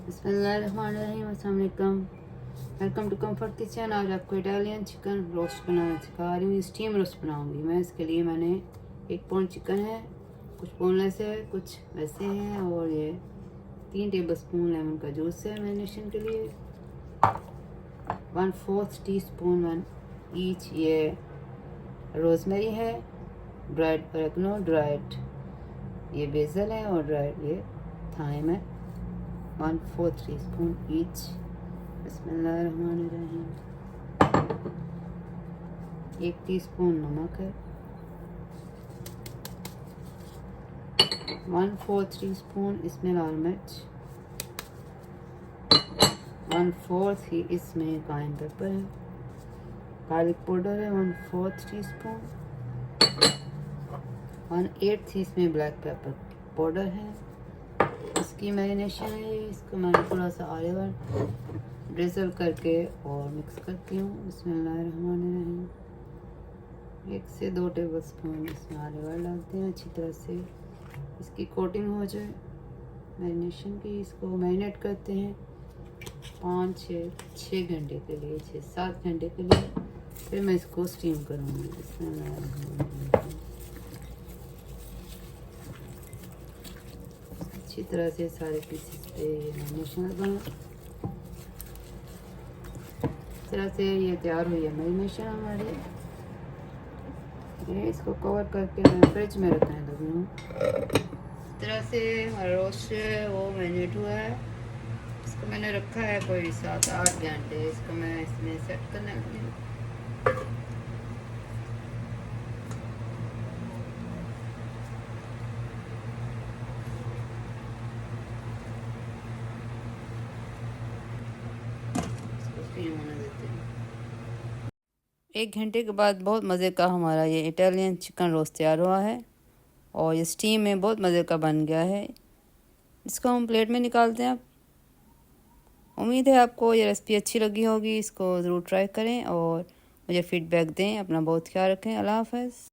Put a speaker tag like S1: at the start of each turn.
S1: बिस्मिल्लाहिर्रहमानिर्रहीम, अस्सलाम वालेकुम। Welcome to Comfort Kitchen. आज आपको इटालियन चिकन रोस्ट बनाना सिखा रही हूँ। स्टीम रोस्ट बनाऊंगी मैं। इसके लिए मैंने 1 पाउंड चिकन है, कुछ बोनलेस है, कुछ वैसे हैं, और ये 3 टेबलस्पून लेमन का जूस है मैरिनेशन के लिए। 1/4 टीस्पून ईच ये रोजमेरी है, ड्राइड ऑरिगेनो, ड्राइड ये बेसल है, और ड्राइड ये थाइम है। 1/4 टीस्पून ईच। बिस्मिल्लाहिर्रहमानिर्रहीम। 1 टीस्पून नमक है। 1/4 टीस्पून इसमें लाल मिर्च। 1/4 ही इसमें काइन पेपर है। गार्लिक पाउडर है 1/4 टीस्पून। 1/8 इसमें ब्लैक पेपर पाउडर है। इसकी मैरिनेशन है। इसको मैंने थोड़ा सा ऑलिव ऑयल ड्रिजल करके और मिक्स करती हूँ। बिस्मिल्लाहिर्रहमानिर्रहीम। 1 से 2 टेबलस्पून इसमें ऑलिव ऑयल डालते हैं, अच्छी तरह से इसकी कोटिंग हो जाए मैरिनेशन की। इसको मैरिनेट करते हैं 5-6 घंटे के लिए, 6-7 घंटे के लिए। फिर मैं इसको स्टीम करूँगी। अच्छी तरह से सारे पीसेस पे मैरिनेशन लगाना। इस तरह से ये तैयार हुई है मैरिनेशन हमारी। ये इसको कवर करके मैं फ्रिज में रखने लगी हूँ। इस तरह से हमारा रोस्ट वो मैरिनेट हुआ है। इसको मैंने रखा है कोई 7-8 घंटे। इसको मैं इसमें सेट करने लगी हूँ। स्टीम होने देते हैं। 1 घंटे के बाद बहुत मज़े का हमारा ये इटालियन चिकन रोस्ट तैयार हुआ है, और ये स्टीम में बहुत मज़े का बन गया है। इसको हम प्लेट में निकालते हैं। उम्मीद है आपको ये रेसिपी अच्छी लगी होगी। इसको ज़रूर ट्राई करें और मुझे फ़ीडबैक दें। अपना बहुत ख्याल रखें। अल्लाह हाफ़िज़।